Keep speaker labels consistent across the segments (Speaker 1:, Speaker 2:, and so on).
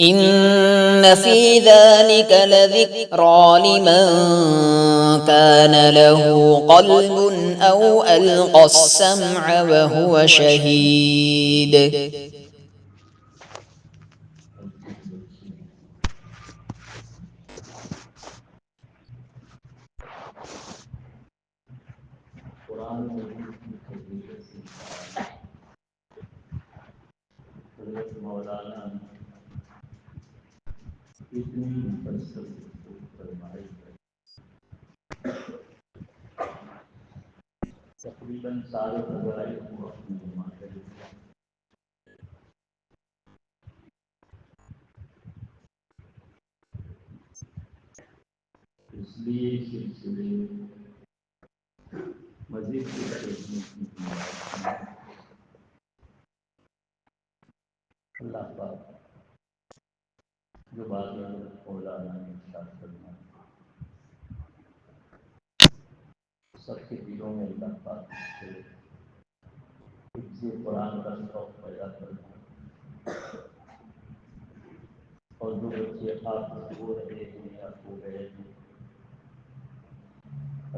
Speaker 1: إن في ذلك لذكرى لمن كان له قلب أو ألقى السمع وهو شهيد.
Speaker 2: قرآن مجید کی فضیلت سے حضرت مولانا اتنی مفصل فرمائی ہے، تقریباً سارے فضائل کو اپنی جمع کر دیا۔ اس لیے سلسلے مزید کچھ دیکھنے کی گنجائش نہیں۔ اللہ پاک جو باتیں حضرت مولانا نے ارشاد فرمائی سب کے دلوں میں اللہ پاک سے حفظ قرآن کا شوق پیدا کرنا، اور جو بچے آپ ہو رہے ہیں یا ہو گئے ہیں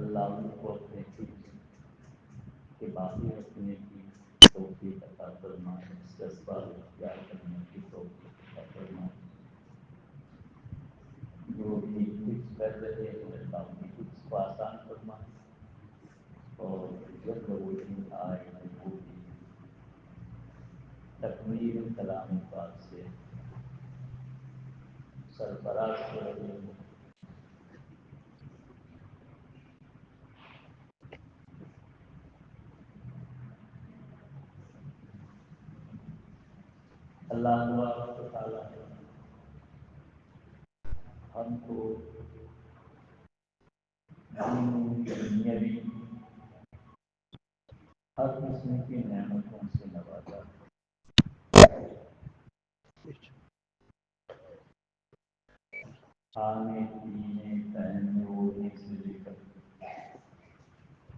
Speaker 2: اللہ ان کو اپنے حفظ کے باقی رکھنے کی توفیق عطا فرمائے، اس کا اسباب اختیار کرنے کی توفیق عطا فرمائے۔ جو بھی حفظ کر رہے ہیں اللہ ان کی حفظ کو آسان فرمائے، اور جب وہ دن آئے وہ بھی تکمیل کلام پاک سے سرفراز ہو رہے ہیں۔ اللہ تعالیٰ ہم کو دنیاوی ہر قسم کی نعمتوں سے نوازا، کھانے پینے پہننے اوڑھنے سے لے کر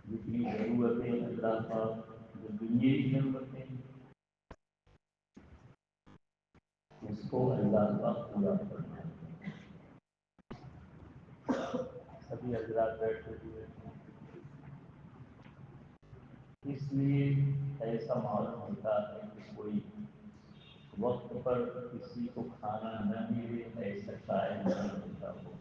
Speaker 2: جتنی ضرورتیں اللہ پاک جو دنیاوی ضرورتیں اس کو اللہ پاک پورا کرنا ہے۔ سبھی حضرات بیٹھے ہوئے اس لیے ایسا معلوم ہوتا ہے کہ کوئی وقت پر کسی کو کھانا نہ ملے ایسا شاید نہیں ہوتا ہو،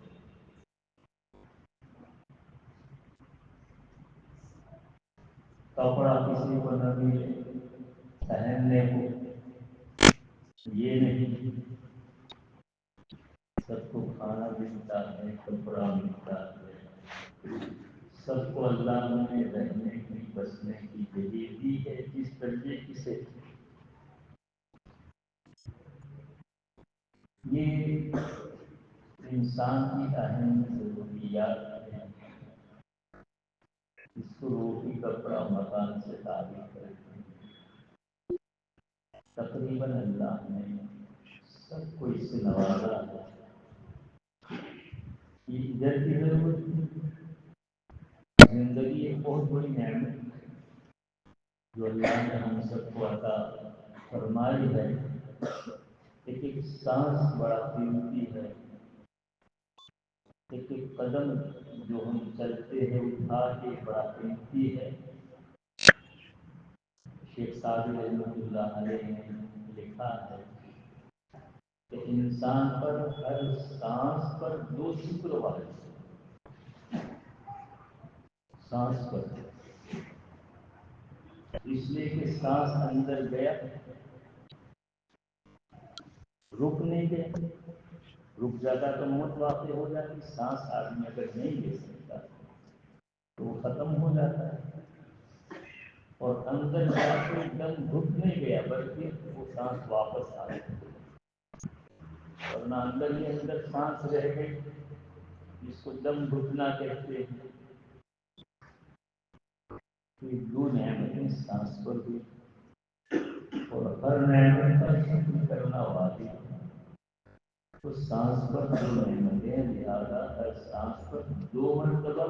Speaker 2: کپڑا کسی کو نہ ملے پہننے کو، یہ نہیں، سب کو کھانا ملتا ہے، کپڑا ملتا ہے، سب کو اللہ نے رہنے کی بسنے کی جگہ دی ہے جس درجے کی سے۔ یہ انسان کی اہم ضروریات ہیں، اس کو روٹی کپڑا مکان سے تعبیر کرتے ہیں۔ تقریباً اللہ نے سب کو اس سے نوازا ہے۔ یہ ادھر کی ضرورت زندگی ایک بہت بڑی نعمت ہے جو اللہ نے ہم سب کو عطا فرمائی ہے۔ ایک ایک سانس بڑا قیمتی ہے، ایک ایک قدم جو ہم چلتے ہیں اٹھا کے بڑا قیمتی ہے۔ شیخ سعدی رحمۃ اللہ علیہ نے لکھا ہے کہ انسان پر ہر سانس پر دو شکر والے سانس پر، اس لیے کہ سانس اندر گیا رک نہیں گیا، رک جاتا تو موت واقع ہو جاتی، سانس آدمی اگر نہیں لے سکتا تو وہ ختم ہو جاتا ہے، اور اندر جا کے ایک دم گھٹ نہیں گیا بلکہ وہ سانس واپس آ گئی، ورنہ اندر ہی اندر سانس رہ گئی جس کو دم گھٹنا کہتے ہیں۔ یہ دو نعمتیں سانس پر ہوئی، اور ہر نعمت کا شکر کرنا واجب ہے، تو سانس پر دو نعمتیں، لہذا ہر سانس پر دو مرتبہ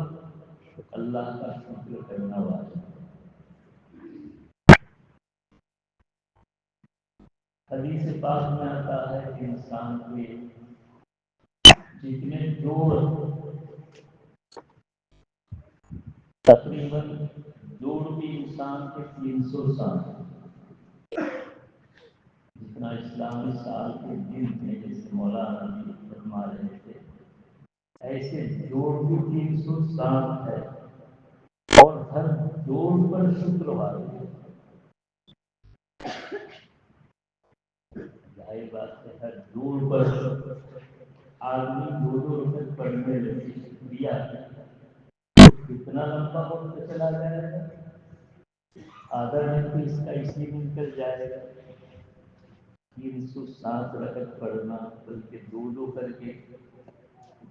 Speaker 2: اللہ کا شکر کرنا واجب ہے۔ حدیث پاک میں آتا ہے کہ انسان انسان کے جتنے جوڑ تقریباً جوڑ بھی انسان کے 300 سال جتنا اسلامی سال کے دن میں جیسے مولانا بھی فرما رہے تھے ایسے جوڑ بھی 300 سال ہے اور ہر جوڑ پر شکروار ہے ظاہر بات ہے ہر جوڑ پر آدمی 2 رکعت پڑھنے لگے شکریہ کتنا لمبا وقت چلا جائے گا آدھا گھنٹہ اس کا اسی میں نکل جائے گا 307 رکعت پڑھنا بلکہ 2 کر کے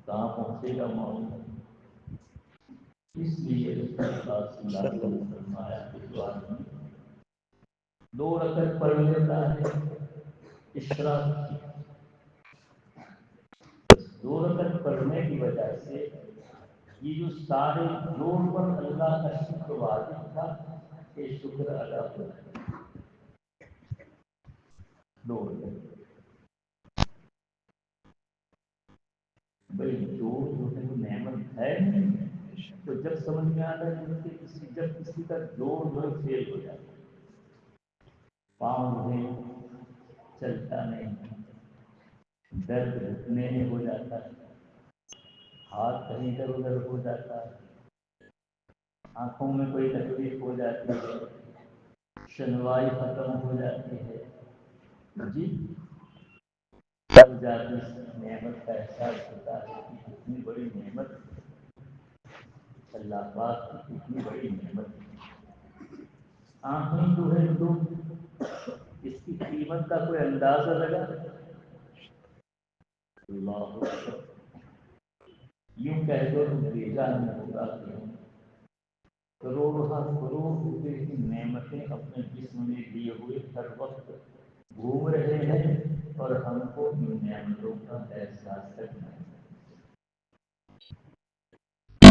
Speaker 2: کہاں پہنچے گا معلوم اس لیے رسول اللہ صلی اللہ علیہ وسلم نے فرمایا کہ جو آدمی 2 رکعت پڑھ لیتا ہے اشراق کی 2 رکعت پڑھنے کی وجہ سے یہ جو سارے جوڑ پر اللہ کا شکر واجب تھا یہ شکر ادا ہو جائے 2 رکعت بھائی جوڑ جو ہے وہ نعمت ہے نہیں تو جب سمجھ میں آتا ہے کہ جب کسی کا جوڑ جو فیل ہو جاتا ہے پاؤں میں چلتا نہیں درد گھٹنے میں ہو جاتا ہے ہاتھ کہیں ادھر ادھر ہو جاتا ہے آنکھوں میں کوئی تکلیف ہو جاتی ہے شنوائی ختم ہو جاتی ہے جی تب جا کے نعمت کا احساس ہوتا ہے کہ اتنی بڑی نعمت اللہ پاک کی اتنی بڑی نعمت آنکھیں جو ہے تو اس کی قیمت کا کوئی اندازہ لگا اللہ یوں کہہ دو تو بھیجا نہیں ہوگا کہ کروڑ روپے کی نعمتیں اپنے جسم میں لیے ہوئے ہر وقت گھوم رہے ہیں اور ہم کو ان نعمتوں کا احساس کرنا ہے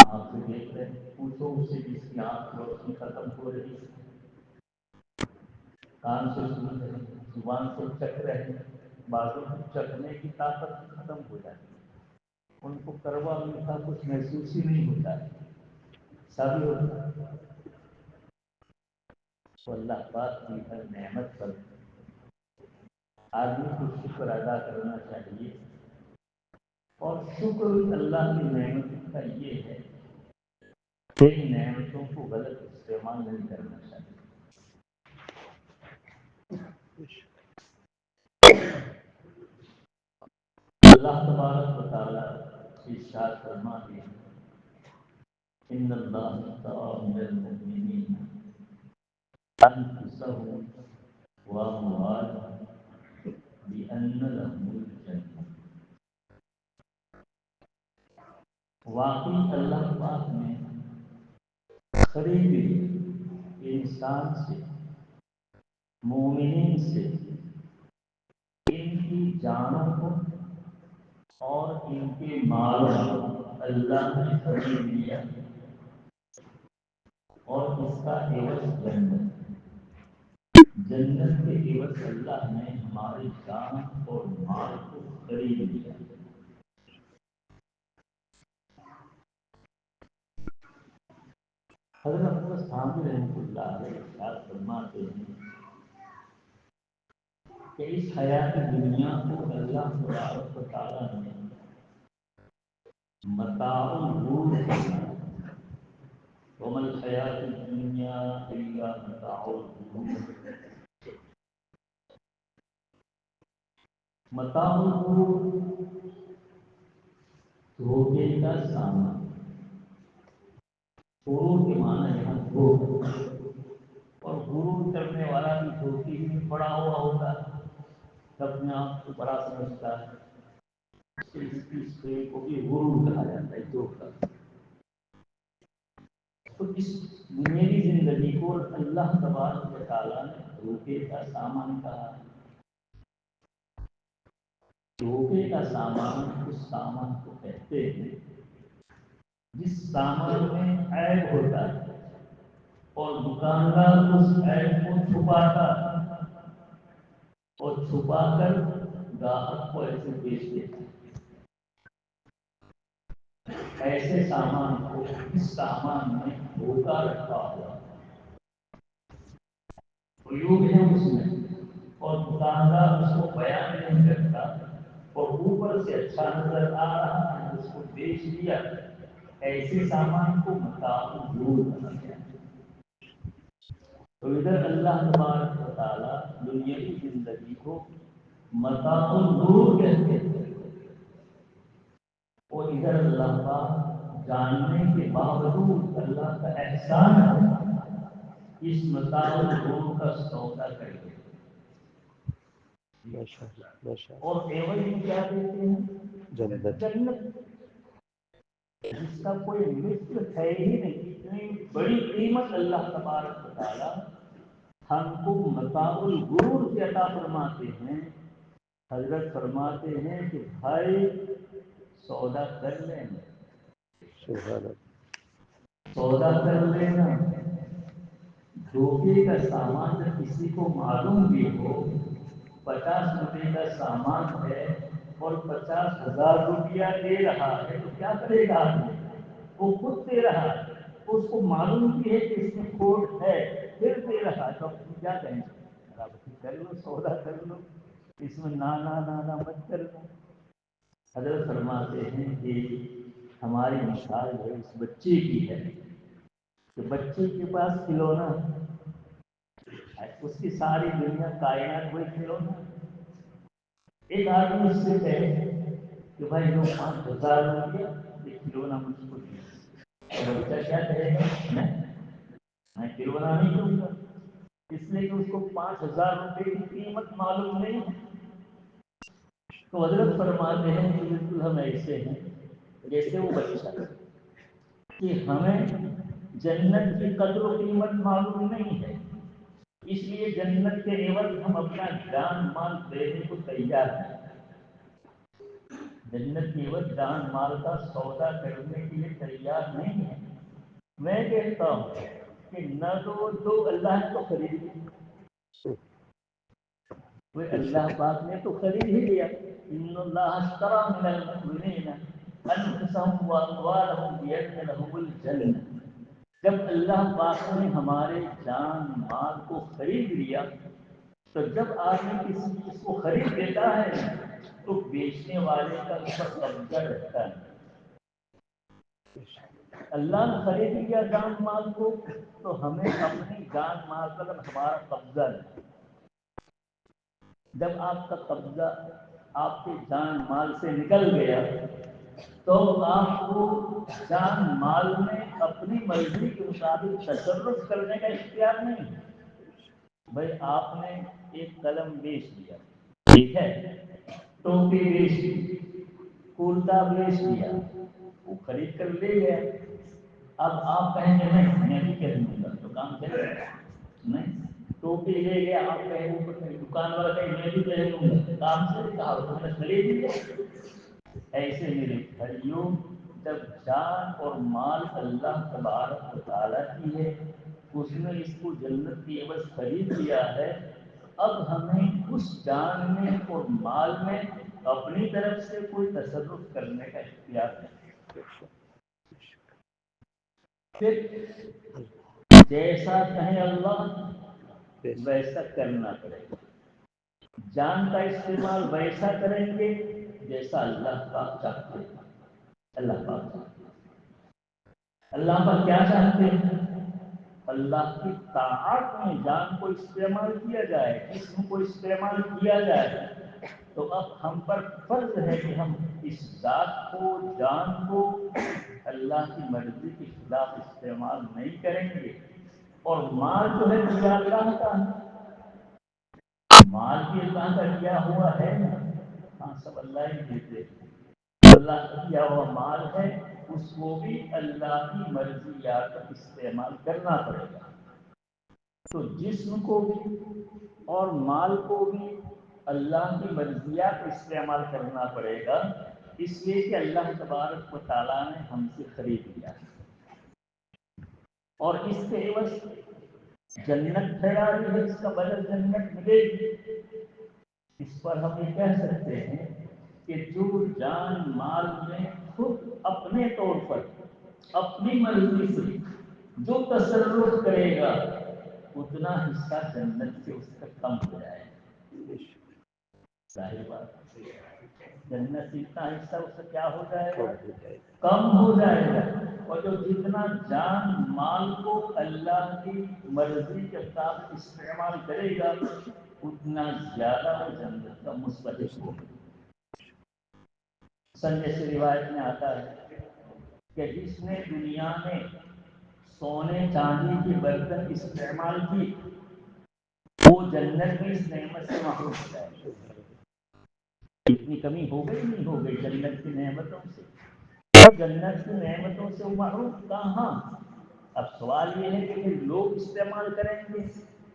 Speaker 2: آپ سے دیکھ رہے ہیں پوچھو اس سے جس کی آنکھ روشنی ختم ہو رہی ہے کان سے سن رہے ہیں زبان سے چکھ رہے ہیں بازوں کو چکھنے کی طاقت ختم ہو جاتی ہے ان کو کروا میٹھا کچھ محسوس ہی نہیں ہوتا ہے سبھی ہوتا ہے تو اللہ پاک کی ہر نعمت پر آدمی کو شکر ادا کرنا چاہیے اور شکر اللہ کی نعمت کا یہ ہے کہ نعمتوں کو غلط استعمال نہیں کرنا چاہیے اللہ تبارک و تعالیٰ ارشاد فرماتے ہیں ان اللہ اشترى من المؤمنین انفسهم واموالهم بأن لهم الجنہ واقعی اللہ پاک نے خریدی انسان سے مومنین سے ان کی جانوں کو اور ان کے مالوں کو اللہ نے خرید لیا اور اس کا عوض جنت کے عوض اللہ نے ہماری جان اور مال کو خرید لیا حضرت ثانی رحمۃ اللہ علیہ ارشاد فرماتے ہیں کہ اس حیات دنیا کو اللہ تبارک و تعالیٰ نے متاع الغرور فرمایا وما الحیات الدنیا الا متاع الغرور متاع الغرور دھوکے کا سامان غرور کے معنی یہاں دھوکہ اور غرور کرنے والا بھی دھوکے میں پڑا ہوا ہوتا ہے اپنے آپ کو بڑا سمجھتا ہے اس کو بھی غرور کہا جاتا ہے دھوکہ تو اس دنیاوی زندگی کو اللہ تبارک و تعالیٰ نے دھوکے کا سامان کہا دھوکے کا سامان اس سامان کو کہتے ہیں جس سامان میں عیب ہوتا ہے اور دکاندار اس عیب کو چھپاتا اور چھپا کر گاہک کو ایسے بیچ دیتا ہے، ایسے سامان کو اس سامان میں دھوکہ رکھا ہوا عیوب ہے اس میں، اور دکاندار اس کو بیان نہیں کرتا اور اوپر سے اچھا نظر آ رہا ہے اس کو بیچ دیا، ایسے سامان کو متاع الغرور کہا گیا۔ تو ادھر اللہ تبارک و تعالیٰ دنیاوی زندگی کو متاع الغرور کہتے ہیں، اور ادھر اللہ کا جاننے کے باوجود اللہ کا احسان ہے اس متاع الغرور کا سودا کر کے، اور ایوج کیا دیتے ہیں؟ جنت، جس کا کوئی مثل ہے ہی نہیں، اتنی بڑی قیمت اللہ تبارک و تعالیٰ ہم کو متاع الغرور کی عطا فرماتے ہیں۔ حضرت فرماتے ہیں کہ بھائی سودا کر لینا، سودا کر لینا، دھوکے کا سامان جب کسی کو معلوم بھی ہو 50 روپے کا سامان ہے اور 50,000 روپیہ دے رہا ہے تو کیا کرے گا آدمی؟ وہ خود دے رہا ہے، اس کو معلوم بھی ہے کہ اس میں کھوٹ ہے، پھر دے رہا ہے، تو کیا کہیں گے؟ کر لو، سودا کر لو، اس میں نانا مت کرنا۔ حضرت فرماتے ہیں کہ ہماری مثال جو اس بچے کی ہے کہ بچے کے پاس کھلونا ہے، اس کی ساری دنیا کائنات وہی کھلونا۔ ایک آدمی اس سے کہے کہ بھائی لو 5,000 روپیہ یہ کھلونا مجھ کو دیا، تو بچہ کیا کہے گا؟ میں کھلونا نہیں دوں گا، اس لیے کہ اس کو 5,000 روپے کی قیمت معلوم نہیں ہے۔ تو حضرت فرماتے ہیں کہ بالکل ہم ایسے ہیں جیسے وہ بچہ، کہ ہمیں جنت کی قدر و قیمت معلوم نہیں ہے، اس لیے جنت کے عوض ہم اپنا جان مال دینے کو تیار ہیں۔ جنت کے عوض جان مال کا سودا کرنے کے لیے تیار نہیں ہے۔ میں کہتا ہوں کہ نہ تو اللہ نے تو خرید لی، وہ اللہ پاک نے تو خرید ہی لیا، ان اللہ اشتری من المؤمنین انفسهم واموالهم بان لهم الجنہ۔ جب اللہ پاک نے ہمارے جان مال کو خرید لیا، تو جب آدمی کسی چیز کو خرید لیتا ہے تو بیچنے والے کا اس پر قبضہ رہتا ہے۔ اللہ نے خرید لیا جان مال کو، تو ہمیں اپنی جان مال پر ہمارا قبضہ ہے۔ جب آپ کا قبضہ آپ کے جان مال سے نکل گیا تو آپ کو جان مال میں اپنی مرضی کے مطابق تصرف کرنے کا اختیار نہیں۔ بھائی آپ نے ایک قلم بیچ دیا، ٹھیک ہے، ٹوپی بیچ دی، کرتا بیچ دیا، وہ خرید کر لے گیا۔ اب آپ کہیں گے نہیں میں بھی خریدوں گا، تو کام چلے گا نہیں۔ ٹوپی لے گیا، آپ کہیں گے دکان والا کہیں میں بھی خریدوں گا، کام سے کہا تو میں نے خرید لیا۔ ایسے میرے بھائیوں، جب جان اور مال اللہ تبارک و تعالیٰ کی ہے، اس نے اس کو جنت کی عوض خرید لیا ہے، اب ہمیں اس جان میں اور مال میں اپنی طرف سے کوئی تصرف کرنے کا اختیار نہیں۔ پھر جیسا کہیں اللہ ویسا کرنا پڑے گا، جان کا استعمال ویسا کریں گے جیسا اللہ پاک چاہتے ہیں۔ اللہ پاک اللہ پاک کیا چاہتے ہیں؟ اللہ کی طاعت میں جان کو استعمال کیا جائے، جسم کو استعمال کیا جائے۔ تو اب ہم پر فرض ہے کہ ہم اس ذات کو، جان کو اللہ کی مرضی کے خلاف استعمال نہیں کریں گے۔ اور مال جو ہے دیا اللہ کا، مال بھی اللہ کا دیا ہوا ہے نا، ہاں سب اللہ ہی دیتے ہیں۔ اللہ کا دیا ہوا مال ہے، اس کو بھی اللہ کی مرضیات پر استعمال کرنا پڑے گا۔ تو جسم کو بھی اور مال کو بھی اللہ کی مرضیات استعمال کرنا پڑے گا، اس لیے کہ اللہ تبارک و تعالیٰ نے ہم سے خرید لیا اور اس کے عوض جنت تیاری ہے، اس کا بدل جنت ملے گی۔ اس پر ہم یہ کہہ سکتے ہیں کہ جو جان مال میں خود اپنے طور پر اپنی مرضی سے جو تصرف کرے گا اتنا حصہ جنت سے اس کا کم ہو جائے گا. ظاہر بات جنت سے اتنا حصہ اس کا کیا ہو جائے گا؟ کم ہو جائے گا. اور جو جتنا جان مال کو اللہ کی مرضی کے مطابق استعمال کرے گا اتنا زیادہ وہ جنت کا مستحق ہوگا. سنجے سے روایت میں آتا ہے کہ جس نے دنیا میں سونے چاندی کی برتن استعمال کی وہ جنت میں اس نعمت سے محروم ہو جائے گا. اتنی کمی ہو گئی نہیں ہو گئی جنت کی نعمتوں سے. جنت کی نعمتوں سے وہ محروم کہاں. اب سوال یہ ہے کہ لوگ استعمال کریں گے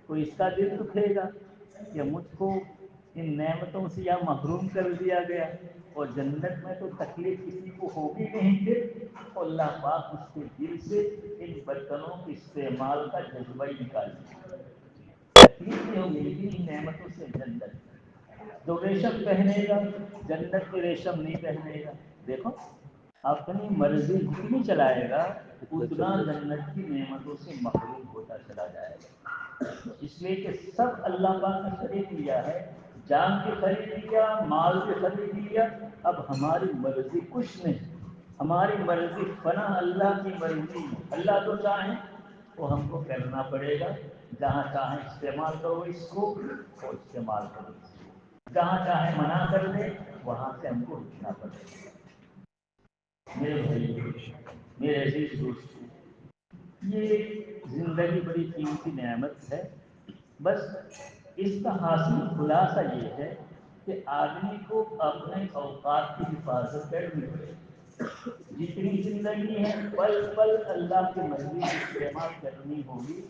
Speaker 2: تو اس کا دل دکھے گا کہ مجھ کو ان نعمتوں سے یا محروم کر دیا گیا. اور جنت میں تو تکلیف کسی کو ہوگی نہیں پھر اللہ پاک اس کے دل سے ان برتنوں کے استعمال کا جذبہ ہی نکال دیا. تکلیف نہیں ہوگی ان نعمتوں سے. جنت جو ریشم پہنے گا جنت میں ریشم نہیں پہنے گا. دیکھو اپنی مرضی جتنی چلائے گا اتنا جنت کی نعمتوں سے محروم ہوتا چلا جائے گا. اس لیے کہ سب اللہ پاک نے خرید لیا ہے. جان بھی خرید لیا, مال بھی خرید لیا. اب ہماری مرضی کچھ نہیں. ہماری مرضی فنا اللہ کی مرضی. اللہ تو چاہیں وہ ہم کو کرنا پڑے گا. جہاں چاہیں استعمال کرو اس کو اور استعمال کرو اس کو. جہاں چاہیں منع کر دیں وہاں سے ہم کو رکنا پڑے گا. میرے بھائی, میرے عزیز دوستو, یہ زندگی بڑی قیمتی نعمت ہے. بس اس کا حاصل خلاصہ یہ ہے کہ آدمی کو اپنے اوقات کی حفاظت کرنی پڑے. جتنی زندگی ہے پل پل اللہ کی مرضی کی استعمال کرنی ہوگی.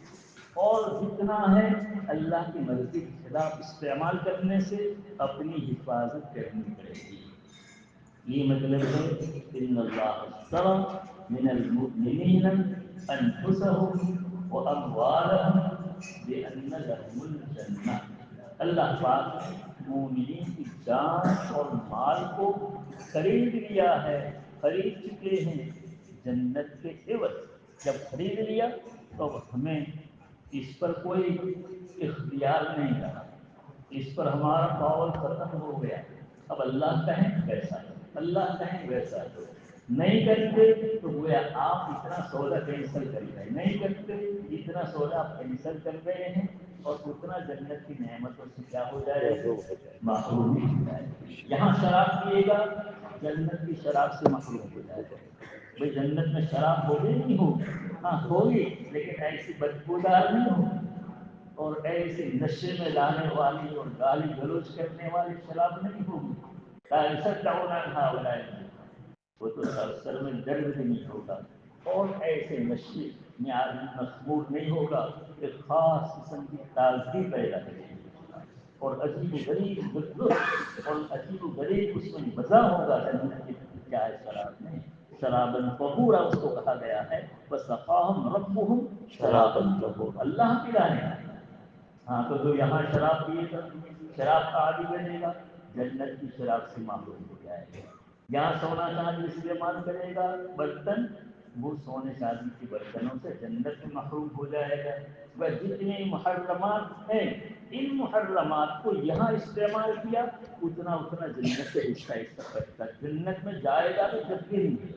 Speaker 2: اور جتنا ہے اللہ کی مرضی کے خلاف استعمال کرنے سے اپنی حفاظت کرنی پڑے گی. یہ مطلب ہے ان اللہ اشترى من المؤمنین انفسهم واموالهم بان لهم الجنہ. اللہ پاک نے مومنین کی جان اور مال کو خرید لیا ہے, خرید چکے ہیں جنت کے عوض. جب خرید لیا تو ہمیں اس پر کوئی اختیار نہیں رہا. اس پر ہمارا پاور ختم ہو گیا. اب اللہ کہیں ویسا ہے, اللہ کہیں ویسا ہے. نہیں کرتے تو گویا آپ اتنا سودا کینسل کر گئے. نہیں کرتے اتنا سودا آپ کینسل کر گئے ہیں اور اتنا جنت کی نعمتوں سے کیا ہو جائے گا, محروم ہو جائے گا. یہاں شراب پیے گا جنت کی شراب سے محروم ہو جائے گا. بھائی جنت میں شراب ہوگی نہیں ہوگی؟ ہاں ہوگی, لیکن ایسی بدبودار نہیں ہوگی اور ایسے نشے میں لانے والی اور گالی گلوچ کرنے والی شراب نہیں ہوگی. وہ تو سر میں درد بھی نہیں ہوگا. اور ایسے نشے میں آدمی مخمور نہیں ہوگا. ایک خاص قسم کی تازگی پیدا کرے گی اور عجیب و غریب لطف اور عجیب و غریب اس میں مزہ ہوگا. جنت کی کیا ہے شراب میں, شرابن طہورا اس کو کہا گیا ہے. وسقاہم ربہم شرابن طہورا, اللہ پلانے. ہاں تو جو یہاں شراب پیے گا شراب کا عادی بنے گا جنت کی شراب سے معلوم ہو جائے گا. یہاں سونا چاندی استعمال کرے گا برتن, وہ سونے چاندی کے برتنوں سے جنت میں محروم ہو جائے گا. وہ جتنے محرمات ہیں ان محرمات کو یہاں استعمال کیا اتنا جنت سے حصہ کرتا. جنت میں جائے گا تو جب بھی نہیں.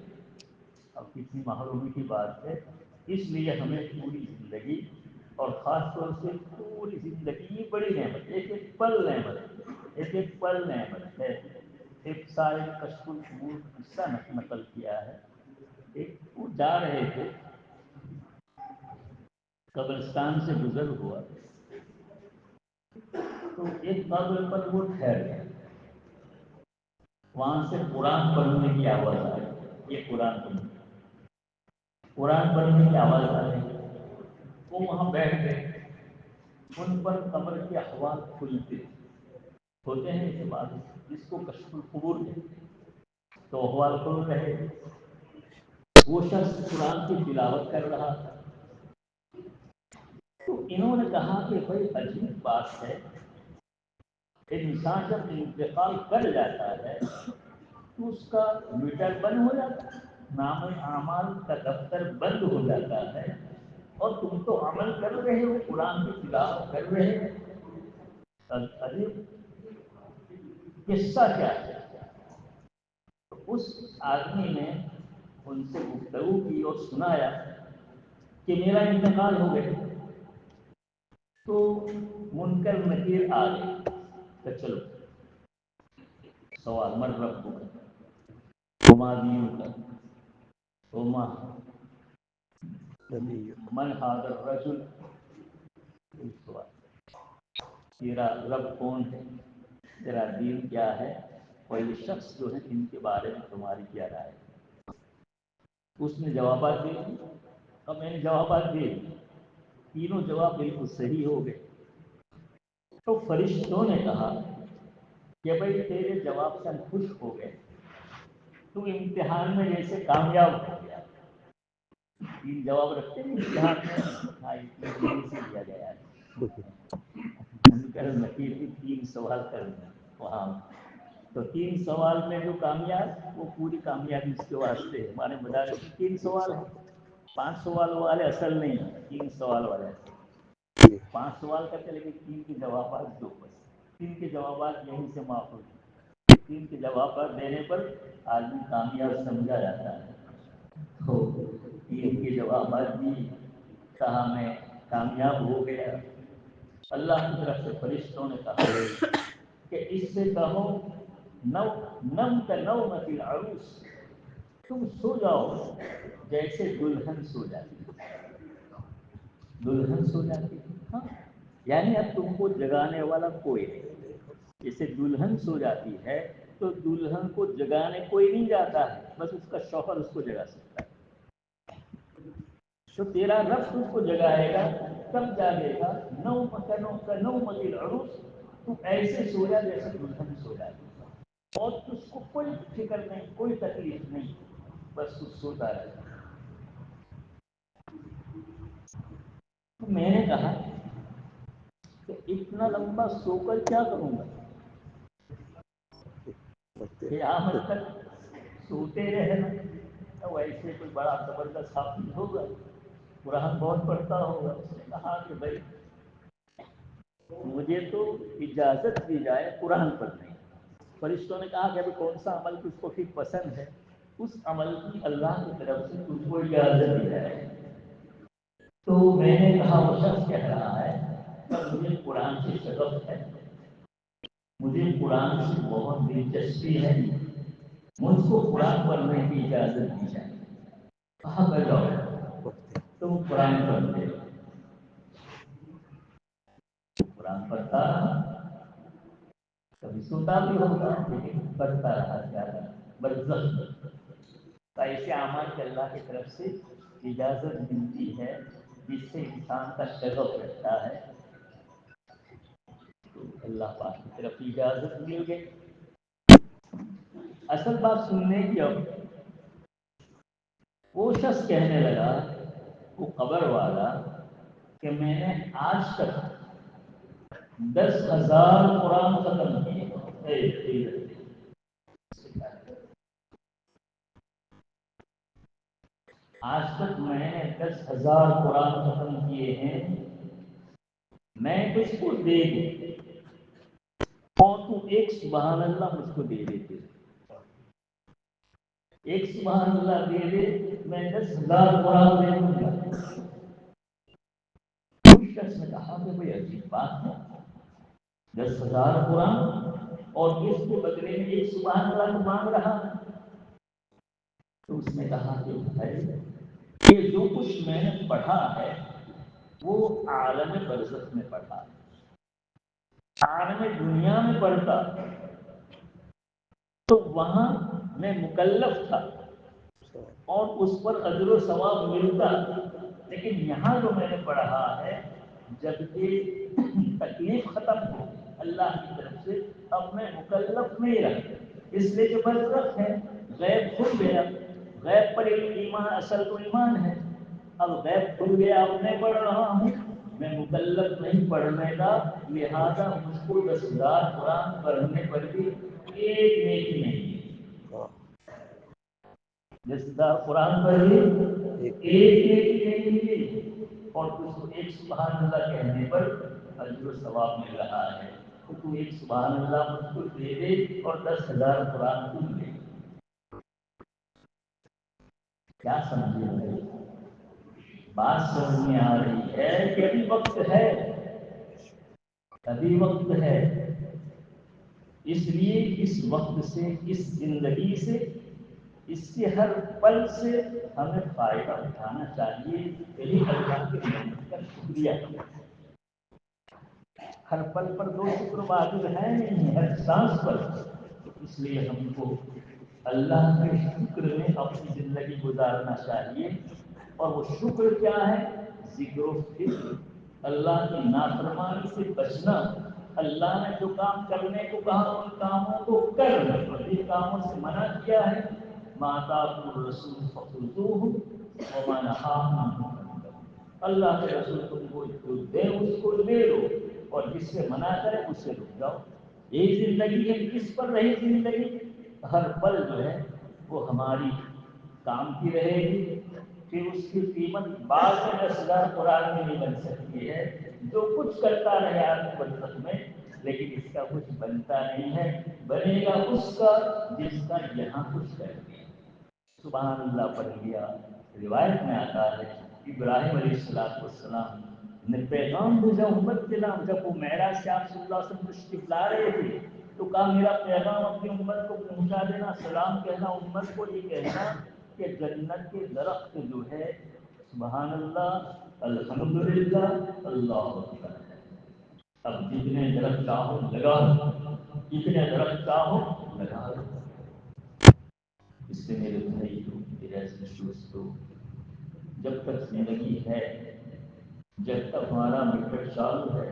Speaker 2: اب کتنی محرومی کی بات ہے. اس لیے ہمیں پوری زندگی اور خاص طور سے پوری زندگی بڑی نعمت, ایک ایک پل نعمت, ایک ایک پل نعمت ہے. ایک سارے کشف القبور قصہ نقل کیا ہے. ایک وہ جا رہے تھے قبرستان سے گزر ہوا تو ایک قبر پر وہ ٹھہر گیا. وہاں سے قرآن پڑھنے کی آواز آئی. یہ قرآن پڑھنے کی آواز آ رہی. وہ وہاں بیٹھ گئے. ان پر قبر کے احوال کھلتے ہوتے ہیں اس بات جس کو کشف القبور کہتے ہیں. تو احوال کھل رہے. وہ شخص قرآن کی تلاوت کر رہا تھا. تو انہوں نے کہا کہ بھائی عجیب بات ہے انسان جب انتقال کر جاتا ہے تو اس کا میٹر بند ہو جاتا ہے، نام اعمال کا دفتر بند ہو جاتا ہے، اور تم تو عمل کر رہے ہو، قرآن کی تلاوت کر رہے ہو۔ ارے قصہ کیا ہے؟ اس آدمی نے ان سے گفتگو کی اور سنایا کہ میرا انتقال ہو گیا۔ تو منکر نکیر آ گئے کہ چلو سوال من رب کو وما دینک وما من هذا الرجل، سوال تیرا رب کون ہے، تیرا دین کیا ہے، اور یہ شخص جو ہے ان کے بارے میں تمہاری کیا رائے ہے؟ اس نے جوابات دے دی، اب میں نے جوابات دے دی، تینوں جواب بالکل صحیح ہو گئے۔ تو فرشتوں نے کہا کہ بھائی تیرے جواب سے ہم خوش ہو گئے، تو امتحان میں جیسے کامیاب ہو گیا۔ تین جواب رکھتے ہیں امتحان میں، ہاں اتنی سے دیا گیا ہے، منکر نکیر کی تین سوال کرنے وہاں، تو تین سوال میں جو کامیاب، وہ پوری کامیابی اس کے واسطے ہے۔ ہمارے مدارس میں تین سوال ہیں، 5 سوال والے اصل نہیں ہیں، 3 سوال والے اصل۔ 5 سوال کرتے لیکن 3 کے جوابات دو، بس 3 کے جوابات یہیں سے ماخوذ ہیں۔ 3 کے جوابات دینے پر آدمی کامیاب سمجھا جاتا ہے۔ تو 3 کے جوابات بھی کہا میں کامیاب ہو گیا۔ اللہ کی طرف سے فرشتوں نے کہا کہ اس سے کہو نم کا نومۃ العروس، تم سو جاؤ جیسے دلہن سو جاتی ہے، دلہن سو جاتی ہے، ہاں، یعنی اب تم کو جگانے والا کوئی نہیں۔ جیسے دلہن سو جاتی ہے تو دلہن کو جگانے کوئی نہیں جاتا ہے، بس اس کا شوہر اس کو جگا سکتا ہے۔ تو تیرا رب اس کو جگائے گا، کب جاگے گا؟ نومۃ العروس، تو ایسے سویا جیسے دلہن سو جاتی ہے، اور اس کو کوئی فکر نہیں، کوئی تکلیف نہیں، بس تو سوتا رہتا۔ تو میں نے کہا کہ اتنا لمبا سو کر کیا کروں گا؟ قیامت تک سوتے رہنا، تو ایسے کوئی بڑا زبردست حافظ ہوگا، قرآن بہت پڑھتا ہوگا۔ اس نے کہا کہ بھائی مجھے تو اجازت دی جائے قرآن پڑھنے کی۔ فرشتوں نے کہا کہ ابھی کون سا عمل تجھ کو پھر پسند ہے، اس عمل کی اللہ کی طرف سے تجھ کو اجازت دی جائے۔ تو میں نے کہا وہ شخص کہہ رہا ہے کہ مجھے قرآن سے شغف ہے، مجھے قرآن سے بہت دلچسپی ہے، مجھ کو قرآن پڑھنے کی اجازت دی جائے۔ کہا کہ جاؤ تم قرآن پڑھتے ہو۔ قرآن پڑھتا رہا، کبھی سوتا بھی ہوگا لیکن پڑھتا رہا زیادہ برزخ۔ ایسے اعمال کے اللہ کی طرف سے اجازت ملتی ہے جس سے انسان کا شغف رہتا ہے، تو اللہ پاک کی طرف اجازت مل گئی۔ اصل بات سننے کی، اب وہ شخص کہنے لگا، وہ قبر والا، کہ میں نے آج تک 10,000 قرآن ختم کیے۔ آج تک میں نے 10,000 قرآن ختم کیے ہیں، میں کس کو دے دوں، اور تو ایک سبحان اللہ مجھ کو دے دیتے، ایک سبحان اللہ دے دے، میں 10,000 قرآن دے دوں گا۔ اس شخص نے کہا کہ بھائی عجیب بات ہے، 10,000 قرآن اور اس کے بدلے میں ایک سبحان اللہ کو مانگ رہا ہے۔ تو اس نے کہا کہ بھائی یہ جو کچھ میں نے پڑھا ہے وہ عالم برزخ میں پڑھا، عالم دنیا میں پڑھتا تو وہاں میں مکلف تھا اور اس پر اجر و ثواب ملتا، لیکن یہاں جو میں نے پڑھا ہے جب یہ تکلیف ختم ہو اللہ کی طرف سے، اب میں مکلف نہیں رہا، اس لیے کہ برزخ ہے، غیب کھل گیا، غیب پر ایمان اصل تو ایمان ہے، اب غیب کھل گیا، اب میں پڑھ رہا ہوں، میں مکلف نہیں پڑھنے کا، لہذا مجھ کو 10,000 قرآن پڑھنے پر بھی ایک نیکی نہیں ہے۔ 10,000 قرآن پڑھ لی، ایک نیکی نہیں ملی، اور اس کو ایک سبحان اللہ کہنے پر اجر و ثواب مل رہا ہے، تو ایک سبحان اللہ مجھ کو دے دے اور 10,000 قرآن تم لے۔ کیا سمجھے بھائی؟ بات سمجھ میں آ رہی ہے کہ ابھی وقت ہے، ابھی وقت ہے، اس لیے اس وقت سے، اس زندگی سے، اس کے ہر پل سے ہمیں فائدہ اٹھانا چاہیے، یہی اللہ کے نعمت کا شکریہ۔ ہر پل پر دو شکر واجب ہے نہیں، ہر سانس پر، اس لیے ہم کو اللہ کے شکر میں اپنی زندگی گزارنا چاہیے۔ اور وہ شکر کیا ہے؟ ذکر و فکر، اللہ کی نافرمانی سے بچنا، اللہ نے جو کام کرنے کو کہا ان کاموں کو کر، اور جن کاموں سے منع کیا ہے ما آتاکم الرسول فخذوہ وما نہاکم عنہ فانتہوا، اللہ کے رسول تم کو جو دے اس کو لے لو، اور جس سے منع کرے اس سے رک جاؤ۔ یہی زندگی ہے، کس پر رہی زندگی؟ ہر پل جو ہے وہ ہماری کام کی رہے گی، پھر اس کی قیمت بعد میں 10,000 قرآن میں نہیں بن سکتی ہے۔ جو کچھ کرتا رہے آدمی برزخ میں، لیکن اس کا کچھ بنتا نہیں ہے، بنے گا اس کا جس کا یہاں کچھ کر دیا۔ سبحان اللہ پڑھ لیا۔ روایت میں آتا ہے ابراہیم علیہ السلام نے پیغام بھیجا امت کے نام، جب وہ معراج سے آپ صلی اللہ علیہ وسلم تشریف لا رہے تھے تو کہا میرا پیغام اپنی امت کو پہنچا دینا، سلام کہنا امت کو، یہ کہنا کہ جنت کے درخت جو ہے سبحان اللہ الحمدللہ اللہ اکبر، اب جتنے درخت چاہو لگا لو، جتنے درخت چاہو لگا لو۔ اس سے میرے بھائی میرے دوستو، جب تک زندگی ہے، جب تک ہمارا میٹر چالو ہے،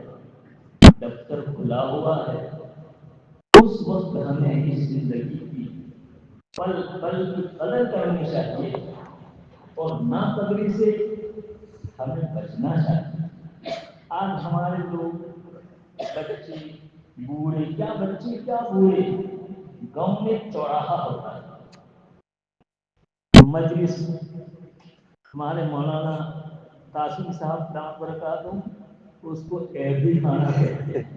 Speaker 2: دفتر کھلا ہوا ہے، اس وقت ہمیں اس زندگی کی پل پل کی قدر کرنی چاہیے، اور ناقدری سے ہمیں بچنا چاہیے۔ آج ہمارے لوگ بچے بوڑھے، کیا بچے کیا بوڑھے، گاؤں میں چوراہا ہوتا ہے، مجلس، ہمارے مولانا قاسم صاحب دامت برکاتہ اس کو ایبی کھانا کہتے ہیں،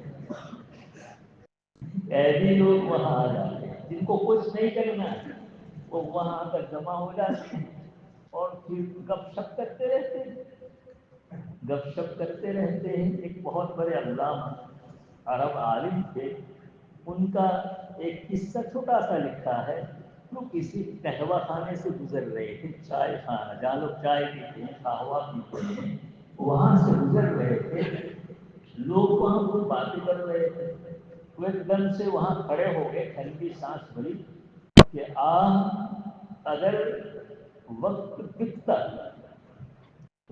Speaker 2: ایبی لوگ وہاں آ جاتے ہیں، جن کو کچھ نہیں کرنا وہ وہاں آ کر جمع ہو جاتے ہیں، اور پھر گپ شپ کرتے رہتے ہیں، گپ شپ کرتے رہتے ہیں۔ ایک بہت بڑے علامہ عرب عالم تھے، ان کا ایک قصہ چھوٹا سا لکھا ہے، وہ کسی قہوہ خانے سے گزر رہے تھے، چائے خانہ جہاں لوگ چائے پیتے ہیں، قہوہ پیتے ہیں، وہاں سے گزر رہے تھے، لوگ وہاں کوئی باتیں کر رہے تھے، وہ ایک دم سے وہاں کھڑے ہو گئے، ٹھنڈی سانس بھری کہ اگر وقت بکتا،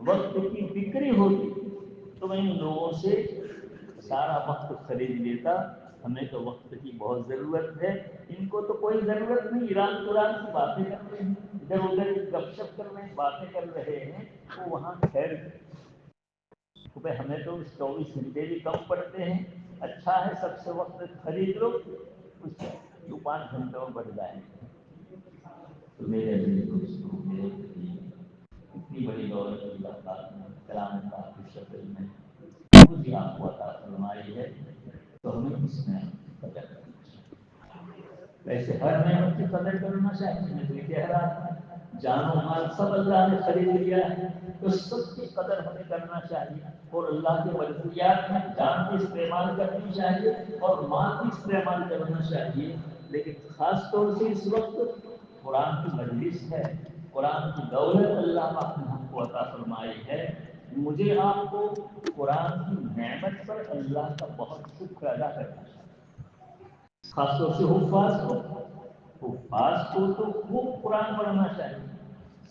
Speaker 2: وقت کی بکری ہوتی تو میں ان لوگوں سے سارا وقت خرید لیتا، ہمیں تو وقت کی بہت ضرورت ہے، ان کو تو کوئی ضرورت نہیں، ایران قرآن کی باتیں کر رہے ہیں، ادھر ادھر گپ شپ کر رہے ہیں، باتیں کر رہے ہیں، وہ وہاں ٹھہر گئے، ہمیں تو 24 گھنٹے بھی کم پڑتے ہیں، اچھا ہے سب سے وقت خرید لو، کچھ 2-5 گھنٹوں میں بڑھ جائیں گے۔ تو میرے عزیز دوستوں، میرے اتنی بڑی دولت اللہ تعالیٰ نے کلام پاک کی شکل میں مجھے آپ کو عطا فرمائی ہے، تو ہمیں اس میں قدر کرنا چاہیے۔ ویسے ہر نعمت کی قدر کرنا چاہیے، میں تو یہ کہہ رہا تھا جان و مال سب اللہ نے خرید لیا ہے، تو سب کی قدر ہمیں کرنا چاہیے، اور اللہ کے ملکیات میں جان بھی استعمال کرنی چاہیے اور مال بھی استعمال کرنا چاہیے، لیکن خاص طور سے اس وقت قرآن کی مجلس ہے، قرآن کی دولت اللہ پاک نے ہم کو عطا فرمائی ہے، مجھے آپ کو قرآن کی نعمت پر اللہ کا بہت شکر ادا کرنا چاہیے، خاص طور سے حفاظ کو تو خوب قرآن پڑھنا چاہیے،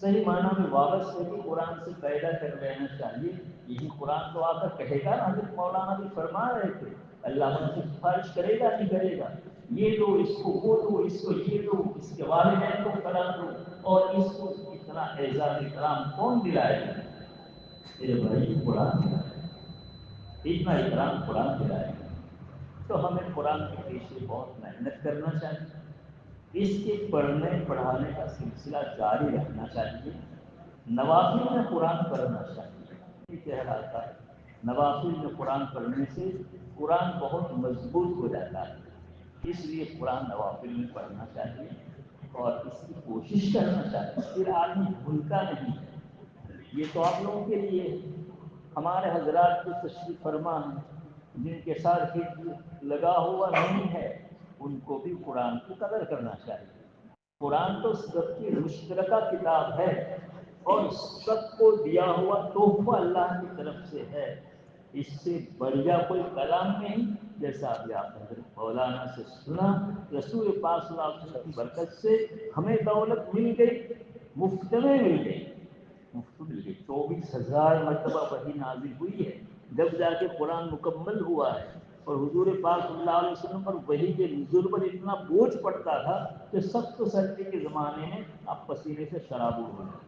Speaker 2: صحیح معنی میں وابستگی قرآن سے پیدا کر لینا چاہیے۔ یہی قرآن تو آ کر کہے گا نا، حضرت مولانا بھی فرما رہے تھے اللہ من سے سفارش کرے گا نہیں کرے گا، یہ دو اس کو، وہ دو اس کو، یہ دو اس کے والدین کو فلاں دو، اور اس کو اتنا اعزاز اکرام کون دلائے گا؟ میرے بھائی قرآن دلائے گا۔ اتنا احترام قرآن دلائے گا، تو ہمیں قرآن کے پیچھے بہت محنت کرنا چاہیے، اس کے پڑھنے پڑھانے کا سلسلہ جاری رکھنا چاہیے، نوافل میں قرآن پڑھنا چاہیے۔ یہ کہلاتا ہے نوافل میں قرآن پڑھنے سے قرآن بہت مضبوط ہو جاتا ہے، اس لیے قرآن نوافل میں پڑھنا چاہیے اور اس کی کوشش کرنا چاہیے، پھر آدمی بھولتا نہیں ہے۔ یہ تو آپ لوگوں کے لیے ہے، ہمارے حضرات جو تشریف فرما ہیں، جن کے ساتھ حفظ لگا ہوا نہیں ہے، ان کو بھی قرآن کی قدر کرنا چاہیے۔ قرآن تو سب کی مشترکہ کتاب ہے اور سب کو دیا ہوا تحفہ اللہ کی طرف سے ہے، اس سے بڑھیا کوئی کلام نہیں۔ جیسا ابھی آپ نے حضرت مولانا سے سنا، رسول پاک صلی اللہ علیہ وسلم کی برکت سے ہمیں دولت مل گئی، مفت میں مل گئی، مفت مل گئی۔ 24,000 مرتبہ وحی نازل ہوئی ہے، جب جا کے قرآن مکمل ہوا ہے، اور حضور پاک صلی اللہ علیہ وسلم پر وحی کے نزول پر اتنا بوجھ پڑتا تھا کہ سخت سردی کے زمانے میں آپ پسینے سے شراب ہو جاتے،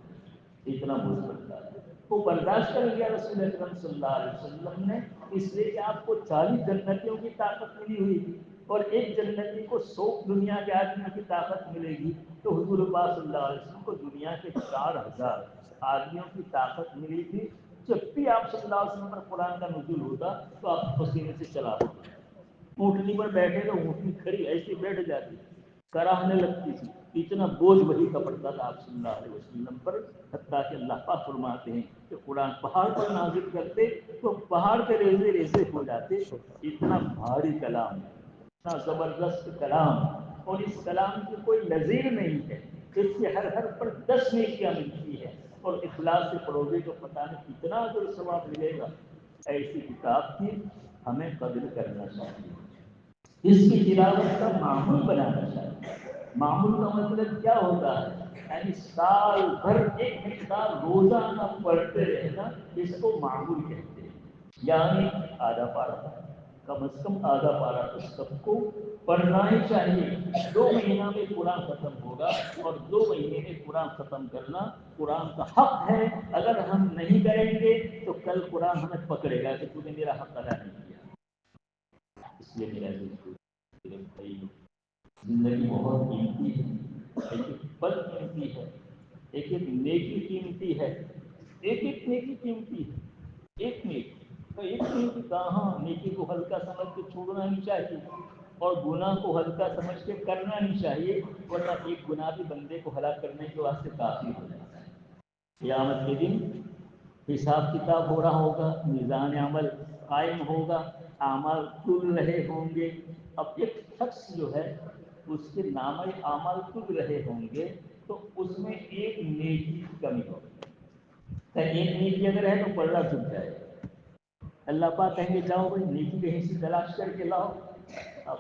Speaker 2: اتنا بوجھ پڑتا تھا۔ وہ برداشت کر لیا رسول اکرم صلی اللہ علیہ وسلم نے، اس لیے کہ آپ کو 40 جنتیوں کی طاقت ملی ہوئی تھی، اور ایک جنتی کو 100 دنیا کے آدمیوں کی طاقت ملے گی، تو حضور پاک صلی اللہ علیہ وسلم کو دنیا کے 4,000 آدمیوں کی طاقت ملی تھی۔ جب بھی آپ صلی اللہ علیہ وسلم پر قرآن کا نزول ہوتا تو آپ پسینے سے چلا ہوتے، اونٹنی پر بیٹھے تو اونٹنی کھڑی ایسی بیٹھ جاتی، کراہنے لگتی تھی، اتنا بوجھ وہی کا پڑتا تھا آپ صلی اللہ علیہ وسلم پر۔ حتیٰ کہ اللہ پاک فرماتے ہیں کہ قرآن پہاڑ پر نازل کرتے تو پہاڑ کے ریزے ریزے ہو جاتے، اتنا بھاری کلام، اتنا زبردست کلام، اور اس کلام کی کوئی نظیر نہیں ہے، اس کے ہر ہر پر 10 نیکیاں ملتی ہے، اور اخلاص سے پڑھو گے تو پتہ نہیں کتنا اجر ثواب ملے گا۔ ایسی کتاب کی ہمیں قدر کرنا چاہیے، اس کی تلاوت کا معمول بنانا چاہیے۔ معمول کا مطلب کیا ہوتا ہے؟ یعنی سال بھر ایک مقدار روزانہ پڑھتے رہنا، اس کو معمول کہتے ہیں۔ یعنی آدھا پارہ، کم از کم آدھا پارہ تو سب کو پڑھنا ہی چاہیے۔ 2 مہینہ میں قرآن ختم ہوگا، اور 2 مہینے میں قرآن ختم کرنا قرآن کا حق ہے۔ اگر ہم نہیں کریں گے تو کل قرآن ہمیں پکڑے گا کہ تو نے میرا حق ادا نہیں کیا۔ اس لیے میرا زندگی بہت قیمتی ہے، ایک ایک پل قیمتی ہے، ایک ایک نیکی قیمتی ہے، ایک ایک نیکی قیمتی ہے، ایک نیکی تو ایک نیکی کہاں، نیکی کو ہلکا سمجھ کے چھوڑنا نہیں چاہیے، اور گناہ کو ہلکا سمجھ کے کرنا نہیں چاہیے، ورنہ ایک گناہ بھی بندے کو ہلاک کرنے کے واسطے کافی ہو جاتا ہے۔ قیامت کے دن حساب کتاب ہو رہا ہوگا، میزان عمل قائم ہوگا، اعمال تل رہے ہوں گے۔ اب ایک شخص جو ہے اس کے نامہ اعمال تل رہے ہوں گے، تو اس میں ایک نیکی کی کمی ہوگی، ایک نیکی اگر ہے تو پلڑا چھپ جائے گا۔ اللہ پاک کہیں گے جاؤ بھائی نیکی کہیں سے تلاش کر کے لاؤ۔ اب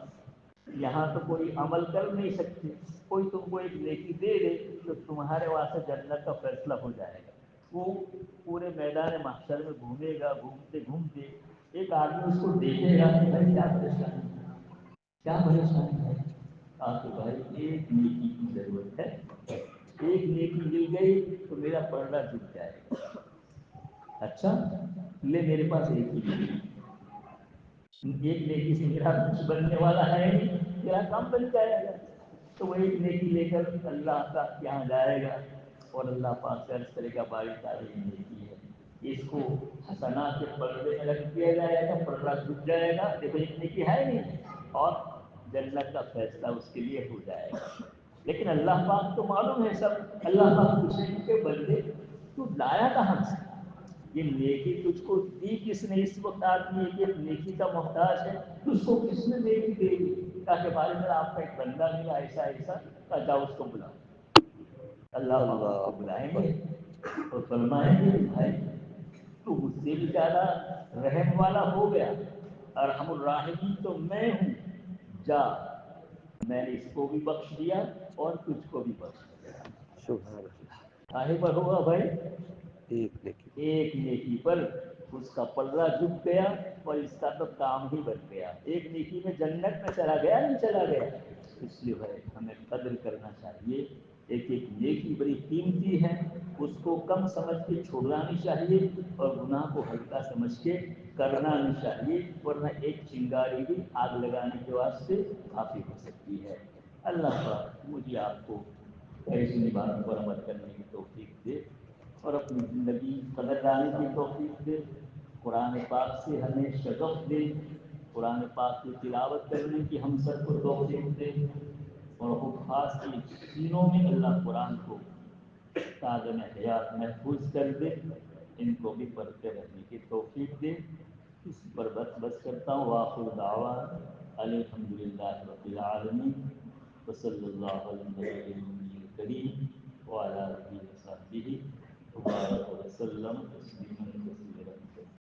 Speaker 2: یہاں تو کوئی عمل کر نہیں سکتے، کوئی تم کو ایک نیکی دے دے تو تمہارے واسطے جنت کا فیصلہ ہو جائے گا۔ وہ پورے میدان محشر میں گھومے گا، گھومتے گھومتے ایک آدمی اس کو دیکھے گا کہ بھائی کیا پریشانی ہے، کیا پریشانی ہے؟ آپ کے بھائی ایک نیکی کی ضرورت ہے، ایک نیکی مل گئی تو میرا پردہ جھک جائے گا۔ اچھا لے میرے پاس ایک ہی نیکی، ایک نیکی سے میرا کچھ بننے والا ہے نہیں، میرا کام بن جائے گا۔ تو وہ ایک نیکی لے کر اللہ کا یہاں جائے گا، اور اللہ پاک سے عرض کرے گا باری تعالیٰ یہ نیکی ہے، اس کو حسنات کے پردے میں رکھ دیا جائے گا، پردہ جھک جائے گا، دیکھو ایک نیکی ہے نہیں، اور جنت کا فیصلہ اس کے لیے ہو جائے گا۔ لیکن اللہ پاک تو معلوم ہے سب، اللہ پاک پوچھیں گے کہ بندے تو لایا کہاں سے یہ نیکی، تجھ کو دی کس نے؟ اس وقت آدمی ایک نیکی کا محتاج ہے، تجھ کو کس نے نیکی دے دی؟ کہ بھائی میرا آپ کا ایک بندہ ملا ایسا ایسا، کہ جاؤ اس کو بلاؤ۔ اللہ پاک اس کو بلائیں گے اور فرمائیں گے بھائی تو مجھ سے بھی زیادہ رحم والا ہو گیا، ارحم الراحمین تو میں ہوں، جا میں نے اس کو بھی بخش دیا اور تجھ کو بھی بخش دیا۔
Speaker 3: سبحان اللہ،
Speaker 2: کاہے پر ہوگا بھائی؟
Speaker 3: ایک نیکی۔
Speaker 2: ایک نیکی پر اس کا پلڑا جھک گیا اور اس کا تو کام ہی بن گیا، ایک نیکی میں جنت میں چلا گیا نہیں چلا گیا۔ اس لیے بھائی ہمیں قدر کرنا چاہیے، ایک ایک نیکی بڑی قیمتی ہے، اس کو کم سمجھ کے چھوڑنا نہیں چاہیے اور گناہ کو ہلکا سمجھ کے کرنا نہیں چاہیے، ورنہ ایک چنگاری بھی آگ لگانے کے واسطے کافی ہو سکتی ہے۔ اللہ پاک مجھے آپ کو ایسی باتوں پر عمل کرنے کی توفیق دے اور اپنی زندگی قدردانی کی توفیق دے، قرآن پاک سے ہمیں شغف دے، قرآن پاک کی تلاوت کرنے کی ہم سب کو توفیق دے، اور خاص کی سینوں میں اللہ قرآن کو تعظم حیات محفوظ کر دے، ان کو بھی پڑھتے رہنے کی توفیق دے۔ اس پر بس کرتا ہوں، وآخر دعوانا الحمدللہ رب العالمین، وصلی اللہ علی النبی الکریم وعلی آلہ وصحبہ وبارک وسلم تسلیما کثیرا۔